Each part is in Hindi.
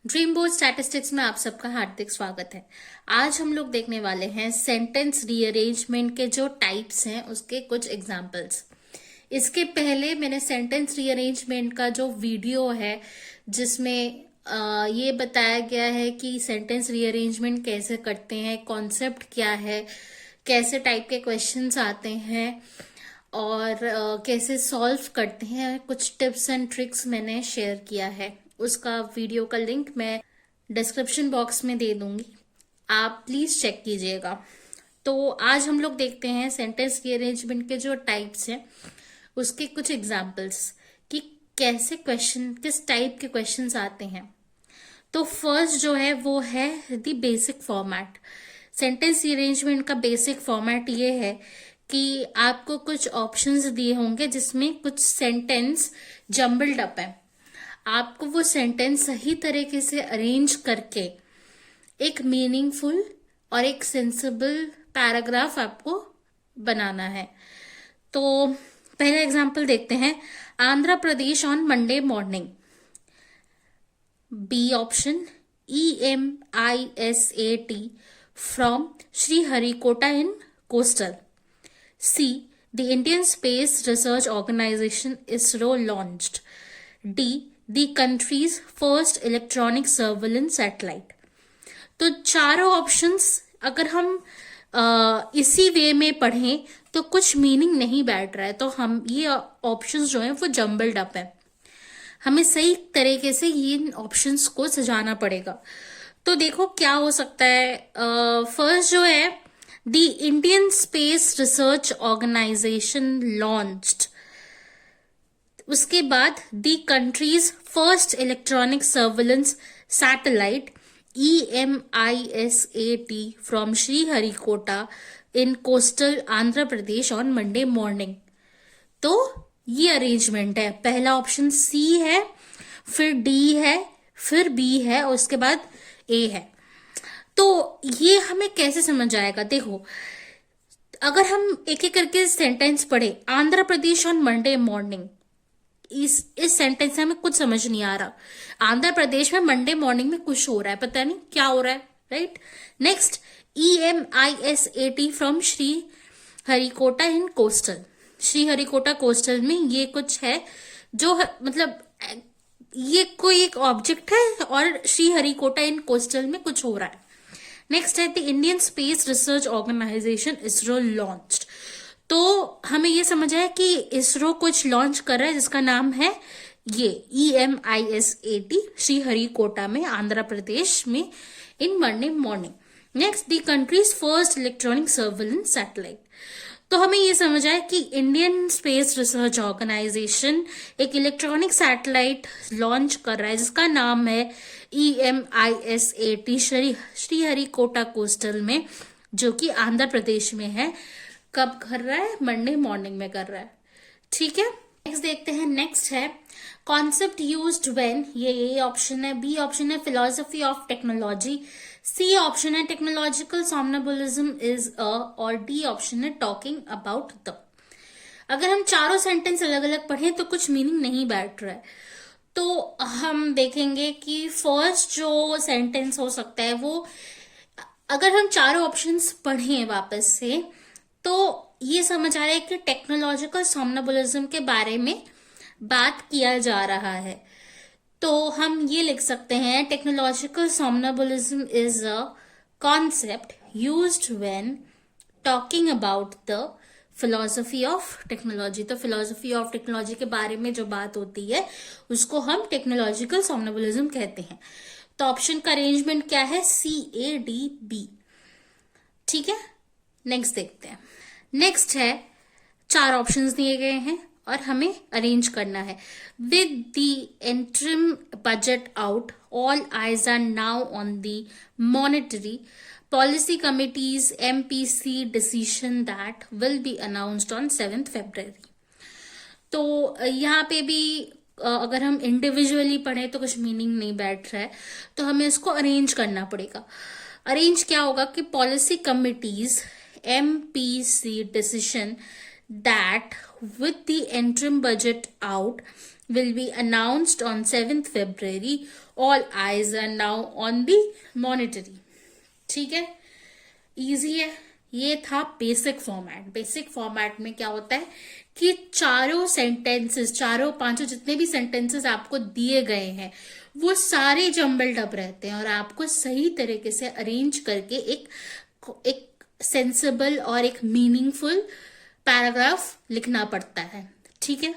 ड्रीम बोर्ड स्टैटिस्टिक्स में आप सबका हार्दिक स्वागत है। आज हम लोग देखने वाले हैं सेंटेंस रीअरेंजमेंट के जो टाइप्स हैं उसके कुछ एग्जांपल्स। इसके पहले मैंने सेंटेंस रीअरेंजमेंट का जो वीडियो है जिसमें ये बताया गया है कि सेंटेंस रीअरेंजमेंट कैसे करते हैं, कॉन्सेप्ट क्या है, कैसे टाइप के क्वेश्चंस आते हैं और कैसे सॉल्व करते हैं, कुछ टिप्स एंड ट्रिक्स मैंने शेयर किया है। उसका वीडियो का लिंक मैं डिस्क्रिप्शन बॉक्स में दे दूंगी, आप प्लीज चेक कीजिएगा। तो आज हम लोग देखते हैं सेंटेंस रीअरेंजमेंट के जो टाइप्स हैं उसके कुछ एग्जांपल्स कि कैसे क्वेश्चन, किस टाइप के क्वेश्चंस आते हैं। तो फर्स्ट जो है वो है the basic format. Sentence rearrangement का बेसिक फॉर्मेट ये है कि आपको कुछ ऑप्शंस दिए होंगे जिसमें कुछ सेंटेंस जम्बल्ड अप है। आपको वो सेंटेंस सही तरीके से अरेंज करके एक मीनिंगफुल और एक सेंसिबल पैराग्राफ आपको बनाना है। तो पहला एग्जांपल देखते हैं, Andhra Pradesh on Monday morning. B option, EMISAT from Sriharikota in coastal. C, the Indian space research organisation ISRO launched. D, the country's first electronic surveillance satellite. तो चारों ऑप्शंस अगर हम इसी वे में पढ़ें तो कुछ मीनिंग नहीं बैठ रहा है, तो हम ये ऑप्शंस जो हैं वो जम्बल्ड अप है। हमें सही तरीके से इन ऑप्शंस को सजाना पड़ेगा। तो देखो क्या हो सकता है। फर्स्ट जो है, the Indian space research organisation launched. उसके बाद the country's first electronic surveillance satellite EMISAT from Sriharikota in coastal Andhra Pradesh on Monday morning. तो ये अरेंजमेंट है। पहला ऑप्शन सी है, फिर डी है, फिर बी है और उसके बाद ए है। तो ये हमें कैसे समझ आएगा? देखो, अगर हम एक एक करके सेंटेंस पढ़े, Andhra Pradesh on Monday morning, इस सेंटेंस से हमें कुछ समझ नहीं आ रहा। आंध्र प्रदेश में मंडे मॉर्निंग में कुछ हो रहा है, पता नहीं क्या हो रहा है, right. Next, EMISAT from Shri Harikota in coastal. Shri Harikota coastal में ये कुछ है जो मतलब ये कोई एक ऑब्जेक्ट है और श्री हरिकोटा इन कोस्टल में कुछ हो रहा है। नेक्स्ट है the Indian space research organisation ISRO launched. तो हमें ये समझ आया कि इसरो कुछ लॉन्च कर रहा है जिसका नाम है ये EMISAT श्रीहरिकोटा में आंध्र प्रदेश में in Monday morning. Next, the country's first electronic surveillance satellite. तो हमें ये समझ आया कि इंडियन स्पेस रिसर्च ऑर्गेनाइजेशन एक इलेक्ट्रॉनिक सैटेलाइट लॉन्च कर रहा है जिसका नाम है EMISAT श्रीहरिकोटा कोस्टल में, जो कि आंध्र प्रदेश में है। कब कर रहा है? मंडे मॉर्निंग में कर रहा है, ठीक है। नेक्स्ट देखते हैं, नेक्स्ट है कॉन्सेप्ट यूज्ड व्हेन। ये ऑप्शन है। बी ऑप्शन है philosophy of technology. C option है टेक्नोलॉजिकल सॉम्नबुलिज्म इज अ, और डी ऑप्शन है टॉकिंग अबाउट द। अगर हम चारों सेंटेंस अलग अलग पढ़ें तो कुछ मीनिंग नहीं बैठ रहा है। तो हम देखेंगे कि फर्स्ट जो सेंटेंस हो सकता है वो, अगर हम चारों ऑप्शंस पढ़ें वापस से तो ये समझ आ रहा है कि टेक्नोलॉजिकल सॉम्नबुलिज्म के बारे में बात किया जा रहा है। तो हम ये लिख सकते हैं, technological somnambulism is a concept used when talking about the philosophy of technology. तो फिलोसफी ऑफ टेक्नोलॉजी के बारे में जो बात होती है उसको हम टेक्नोलॉजिकल सॉम्नबुलिज्म कहते हैं। तो ऑप्शन का अरेंजमेंट क्या है? CADB, ठीक है। नेक्स्ट देखते हैं। नेक्स्ट है, चार ऑप्शंस दिए गए हैं और हमें अरेंज करना है। With the interim budget out, all eyes are now on the monetary policy committee's MPC decision that will be announced on 7th February। तो यहाँ पे भी अगर हम इंडिविजुअली पढ़ें तो कुछ मीनिंग नहीं बैठ रहा है, तो हमें इसको अरेंज करना पड़ेगा। अरेंज क्या होगा कि policy committee's MPC decision that with the interim budget out, will be announced on 7th February. All eyes are now on the monetary. ठीक है, इजी है। ये था बेसिक फॉर्मेट। बेसिक फॉर्मेट में क्या होता है कि चारों सेंटेंसेस, चारों पांचों जितने भी सेंटेंसेस आपको दिए गए हैं वो सारे जम्बल्ड अप रहते हैं और आपको सही तरीके से अरेंज करके एक सेंसिबल और एक मीनिंगफुल पैराग्राफ लिखना पड़ता है। ठीक है,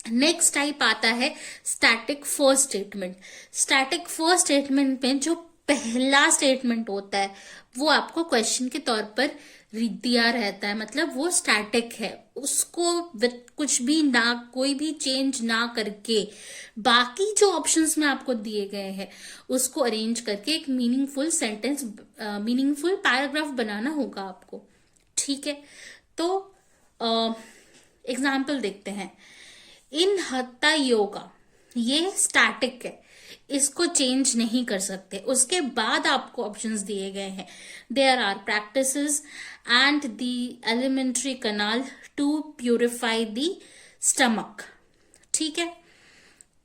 नेक्स्ट टाइप आता है static first statement. Static first statement में जो पहला स्टेटमेंट होता है वो आपको क्वेश्चन के तौर पर दिया रहता है, मतलब वो स्टैटिक है, उसको कुछ भी ना, कोई भी चेंज ना करके बाकी जो ऑप्शंस में आपको दिए गए हैं उसको अरेंज करके एक मीनिंगफुल सेंटेंस, मीनिंगफुल पैराग्राफ बनाना होगा आपको। ठीक है, तो एग्जाम्पल देखते हैं। इन हत्ता योगा, ये स्टैटिक है, इसको चेंज नहीं कर सकते। उसके बाद आपको ऑप्शंस दिए गए हैं, there are practices and the elementary canal to purify the stomach. ठीक है,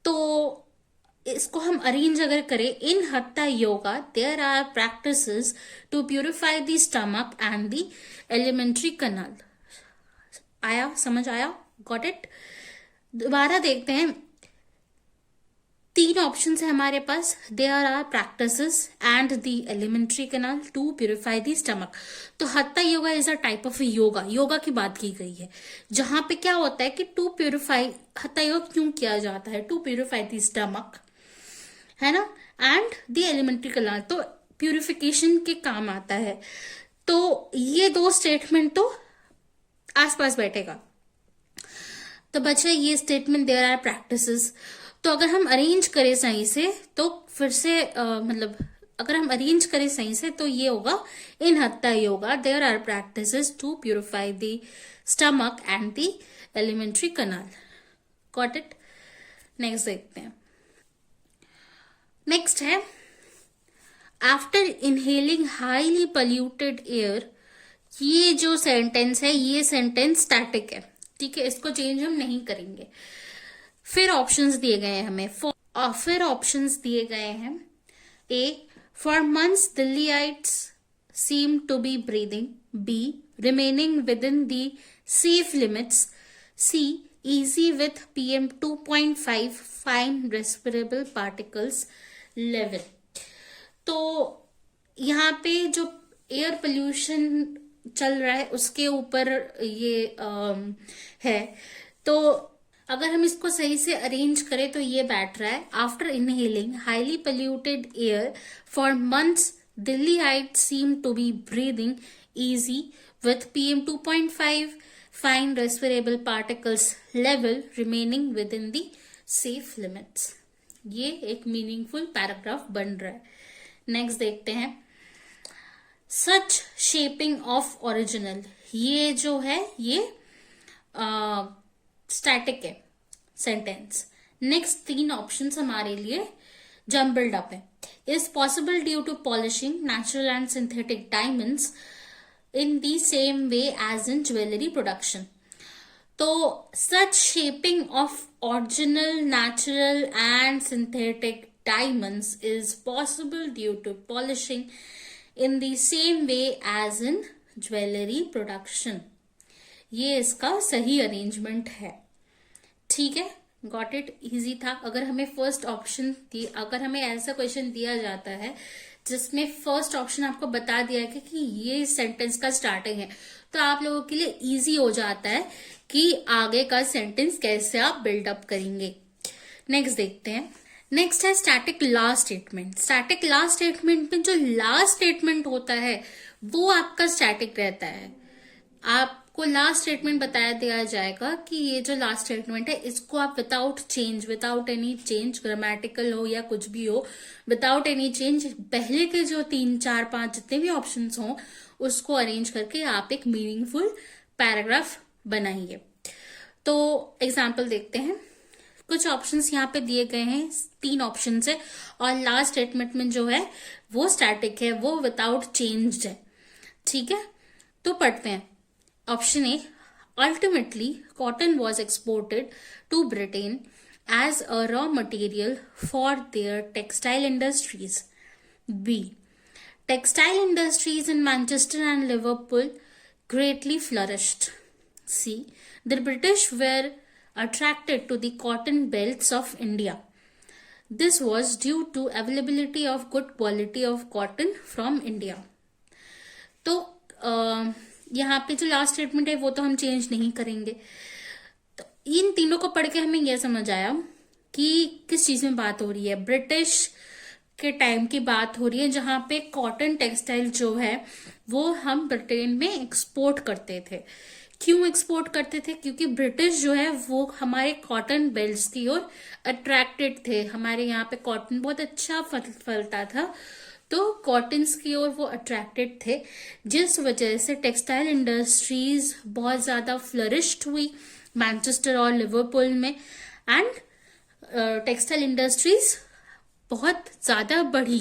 तो इसको हम अरेंज अगर करें, in hatha yoga there are practices to purify the stomach and the elementary canal. आया, समझ आया, गॉट इट। दोबारा देखते हैं, तीन ऑप्शन है हमारे पास, there are practices and the elementary canal to purify the stomach. तो hatha yoga is a type of yoga, yoga की बात की गई है, जहां पे क्या होता है कि टू प्यूरिफाई, हत्ता योगा क्यों किया जाता है, टू प्यूरिफाई द स्टमक, है ना, एंड द एलिमेंट्री कनाल, तो प्यूरिफिकेशन के काम आता है। तो ये दो स्टेटमेंट तो आसपास बैठेगा। तो बच्चा ये स्टेटमेंट देयर आर प्रैक्टिसेस, तो अगर हम अरेंज करें सही से तो फिर से मतलब अगर हम अरेंज करें सही से तो ये होगा, in hatha yoga there are practices to purify the stomach and the elementary canal. Got it. Next देखते हैं। नेक्स्ट है, after inhaling highly polluted air. ये जो सेंटेंस है ये सेंटेंस स्टैटिक है, ठीक है, इसको चेंज हम नहीं करेंगे। फिर ऑप्शंस दिए गए हैं हमें, फिर ऑप्शंस दिए गए हैं, A for months Delhiites seem to be breathing, B remaining within the safe limits, C easy with PM 2.5 fine respirable particles level. तो यहाँ पे जो एयर पोल्यूशन चल रहा है उसके ऊपर ये है। तो अगर हम इसको सही से अरेंज करें तो ये बैठ रहा है, after inhaling highly polluted air for months Delhiites seem to be breathing easy with PM 2.5 fine respirable particles level remaining within the safe limits। ये एक मीनिंगफुल पैराग्राफ बन रहा है। नेक्स्ट देखते हैं, सच शेपिंग ऑफ ओरिजिनल। ये जो है ये स्टैटिक है सेंटेंस। नेक्स्ट तीन ऑप्शंस हमारे लिए जम्बल्ड अप है। Is possible due to polishing natural and synthetic diamonds in the same way as in jewelry production। तो such shaping of original, natural and synthetic diamonds is possible due to polishing in the same way as in jewelry production। ये इसका सही अरेंजमेंट है। ठीक है, गॉट इट, इजी था। अगर हमें फर्स्ट ऑप्शन अगर हमें ऐसा क्वेश्चन दिया जाता है जिसमें फर्स्ट ऑप्शन आपको बता दिया है कि ये सेंटेंस का स्टार्टिंग है, तो आप लोगों के लिए इजी हो जाता है कि आगे का सेंटेंस कैसे आप बिल्डअप करेंगे। नेक्स्ट देखते हैं। नेक्स्ट है static last statement. Static last statement में जो लास्ट स्टेटमेंट होता है वो आपका स्टैटिक रहता है। आपको लास्ट स्टेटमेंट बताया दिया जाएगा कि ये जो लास्ट स्टेटमेंट है इसको आप without change, without any change, grammatical हो या कुछ भी हो, विदाउट एनी चेंज पहले के जो 3 4 5 जितने भी ऑप्शंस हो उसको अरेंज करके आप एक मीनिंगफुल पैराग्राफ बनाइए। तो एग्जाम्पल देखते हैं। कुछ ऑप्शंस यहाँ पे दिए गए हैं, 3 ऑप्शंस है और लास्ट स्टेटमेंट में जो है वो स्टैटिक है, वो विदाउट चेंज है। ठीक है, तो पढ़ते हैं। Option A, ultimately cotton was exported to Britain as a raw material for their textile industries. B. Textile industries in Manchester and Liverpool greatly flourished. C. The British were attracted to the cotton belts of India. This was due to availability of good quality of cotton from India. तो यहाँ पे जो लास्ट स्टेटमेंट है वो तो हम चेंज नहीं करेंगे. तो इन तीनों को पढ़ के हमें यह समझ आया कि किस चीज में बात हो रही है. ब्रिटिश के टाइम की बात हो रही है जहां पे कॉटन टेक्सटाइल जो है वो हम ब्रिटेन में एक्सपोर्ट करते थे. क्यों एक्सपोर्ट करते थे? क्योंकि ब्रिटिश जो है वो हमारे कॉटन बेल्ट्स की ओर अट्रैक्टेड थे. हमारे यहाँ पे कॉटन बहुत अच्छा फलता था, तो कॉटन्स की ओर वो अट्रैक्टेड थे, जिस वजह से टेक्सटाइल इंडस्ट्रीज बहुत ज्यादा फ्लरिश्ड हुई मैनचेस्टर और लिवरपूल में, एंड टेक्सटाइल इंडस्ट्रीज बहुत ज्यादा बढ़ी.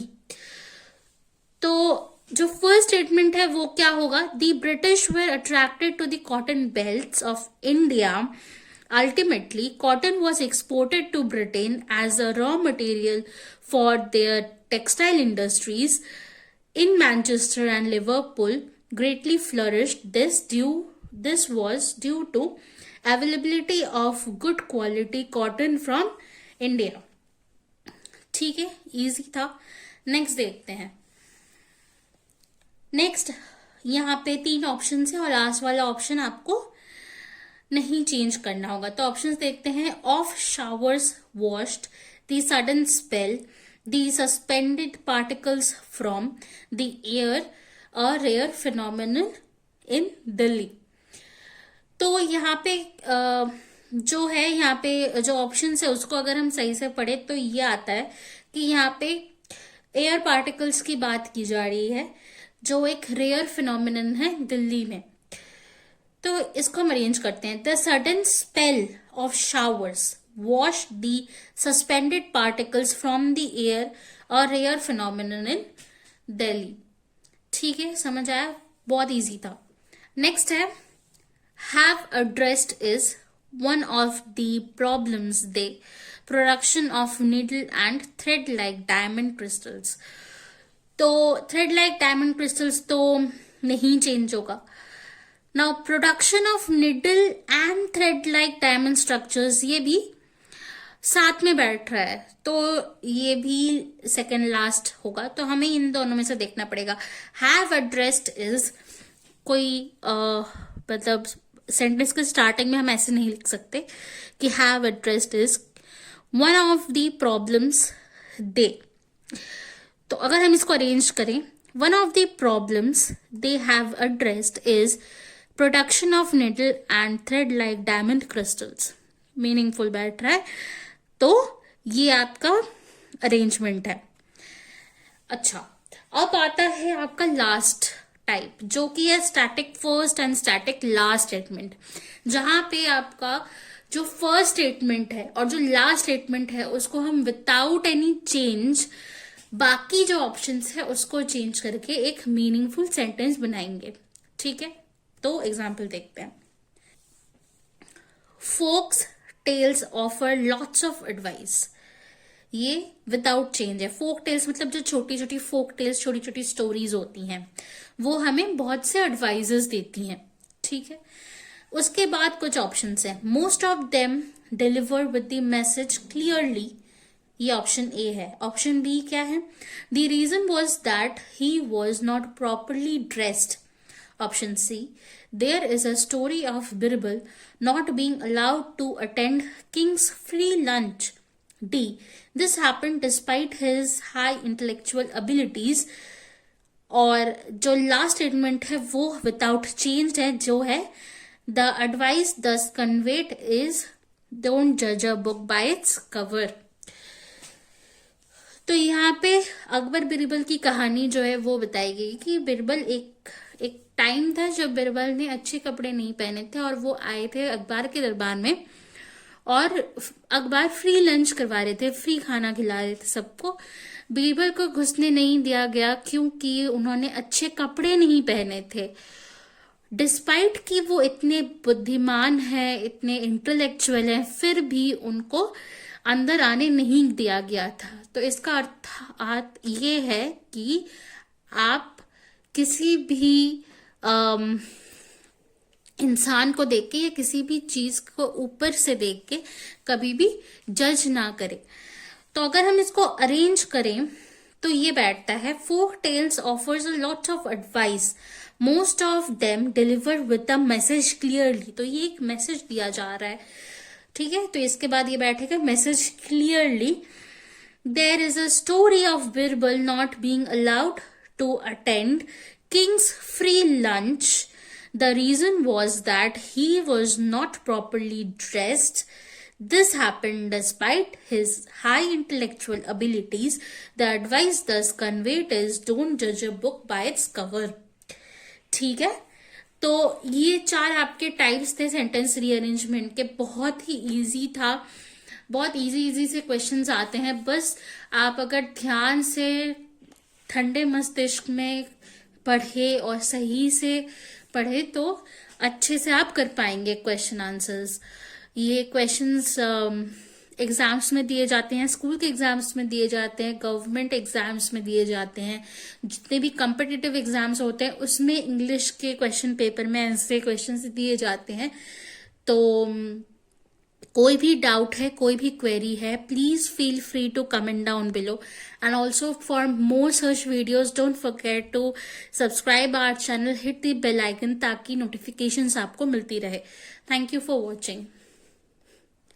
तो जो फर्स्ट स्टेटमेंट है वो क्या होगा? The British were attracted to the cotton belts of India. Ultimately cotton was exported to Britain as a raw material for their textile industries in Manchester and Liverpool greatly flourished. This was due to availability of good quality cotton from India. ठीक है, इजी था. नेक्स्ट देखते हैं. नेक्स्ट यहाँ पे 3 ऑप्शन है और लास्ट वाला ऑप्शन आपको नहीं चेंज करना होगा. तो ऑप्शंस देखते हैं. Of showers washed, the sudden spell, the suspended particles from the air, a rare phenomenon in Delhi. तो यहाँ पे जो है, यहाँ पे जो ऑप्शन है उसको अगर हम सही से पढ़े तो ये आता है कि यहाँ पे एयर पार्टिकल्स की बात की जा रही है जो एक रेयर फिनोमिनन है दिल्ली में. तो इसको हम अरेंज करते हैं. The sudden spell of showers wash the suspended particles from the air, a rare phenomenon in Delhi. ठीक है, समझ आया? बहुत इजी था. नेक्स्ट है, have addressed is one of the problems the production of needle and thread like diamond crystals. तो thread like diamond crystals तो नहीं चेंज होगा. Now production of needle and thread like diamond structures, ये भी साथ में बैठ रहा है, तो ये भी सेकेंड लास्ट होगा. तो हमें इन दोनों में से देखना पड़ेगा. हैव एड्रेस्ड इज कोई मतलब सेंटेंस के स्टार्टिंग में हम ऐसे नहीं लिख सकते कि have addressed is one of the problems they. तो अगर हम इसको अरेंज करें, one of the problems they have addressed is production of needle and thread like diamond crystals. Meaningful बैठ रहा है, तो ये आपका अरेंजमेंट है. अच्छा, अब आता है आपका लास्ट टाइप, जो कि है static first and static last statement, जहां पे आपका जो फर्स्ट स्टेटमेंट है और जो लास्ट स्टेटमेंट है उसको हम विदाउट एनी चेंज बाकी जो ऑप्शंस है उसको चेंज करके एक मीनिंगफुल सेंटेंस बनाएंगे. ठीक है, तो एग्जाम्पल देखते हैं. Folks tales offer lots of advice. ये विदाउट चेंज है. फोक टेल्स मतलब जो छोटी छोटी फोक टेल्स, छोटी छोटी स्टोरीज होती हैं, वो हमें बहुत से एडवाइजेस देती हैं. ठीक है, उसके बाद कुछ ऑप्शंस हैं. Most of them deliver with the message clearly. ये ऑप्शन ए है. ऑप्शन बी क्या है? The reason was that he was not properly dressed. Option C, there is a story of Birbal not being allowed to attend King's free lunch. D, this happened despite his high intellectual abilities. और जो लास्ट स्टेटमेंट है वो विदाउट चेंज है, जो है द एडवाइस दस कन्वेड इज डोंट जज a book by its cover. तो यहाँ पे अकबर बिरबल की कहानी जो है वो बताई गई कि बिरबल एक टाइम था जब बिरबल ने अच्छे कपड़े नहीं पहने थे और वो आए थे अकबर के दरबार में और अकबर फ्री लंच करवा रहे थे, फ्री खाना खिला रहे थे सबको. बीरबल को घुसने नहीं दिया गया क्योंकि उन्होंने अच्छे कपड़े नहीं पहने थे. डिस्पाइट कि वो इतने बुद्धिमान हैं, इतने इंटेलेक्चुअल हैं, फिर भी उनको अंदर आने नहीं दिया गया था। तो इसका अर्थ ये है कि आप किसी भी इंसान को देख के या किसी भी चीज को ऊपर से देख के कभी भी जज ना करें। तो अगर हम इसको अरेंज करें तो ये बैठता है, folk tales offers a lot of advice, most of them deliver with a message clearly. तो ये एक मैसेज दिया जा रहा है, ठीक है। तो इसके बाद ये बैठेगा message clearly. There is a story of Birbal not being allowed to attend king's free lunch. The reason was that he was not properly dressed. This happened despite his high intellectual abilities. The advice thus conveyed is don't judge a book by its cover. ठीक है, तो ये 4 आपके टाइप्स थे सेंटेंस रीअरेंजमेंट के। बहुत ही इजी था, बहुत इजी से क्वेश्चंस आते हैं। बस आप अगर ध्यान से ठंडे मस्तिष्क में पढ़े और सही से पढ़े तो अच्छे से आप कर पाएंगे क्वेश्चन आंसर्स। ये क्वेश्चंस एग्जाम्स में दिए जाते हैं, स्कूल के एग्जाम्स में दिए जाते हैं, गवर्नमेंट एग्जाम्स में दिए जाते हैं। जितने भी कॉम्पिटिटिव एग्जाम्स होते हैं उसमें इंग्लिश के क्वेश्चन पेपर में ऐसे क्वेश्चंस दिए जाते हैं। तो कोई भी डाउट है, कोई भी क्वेरी है, please feel free to comment down below. And also for more search videos don't forget to subscribe our channel, hit the bell icon ताकि नोटिफिकेशंस आपको मिलती रहे। Thank you for watching.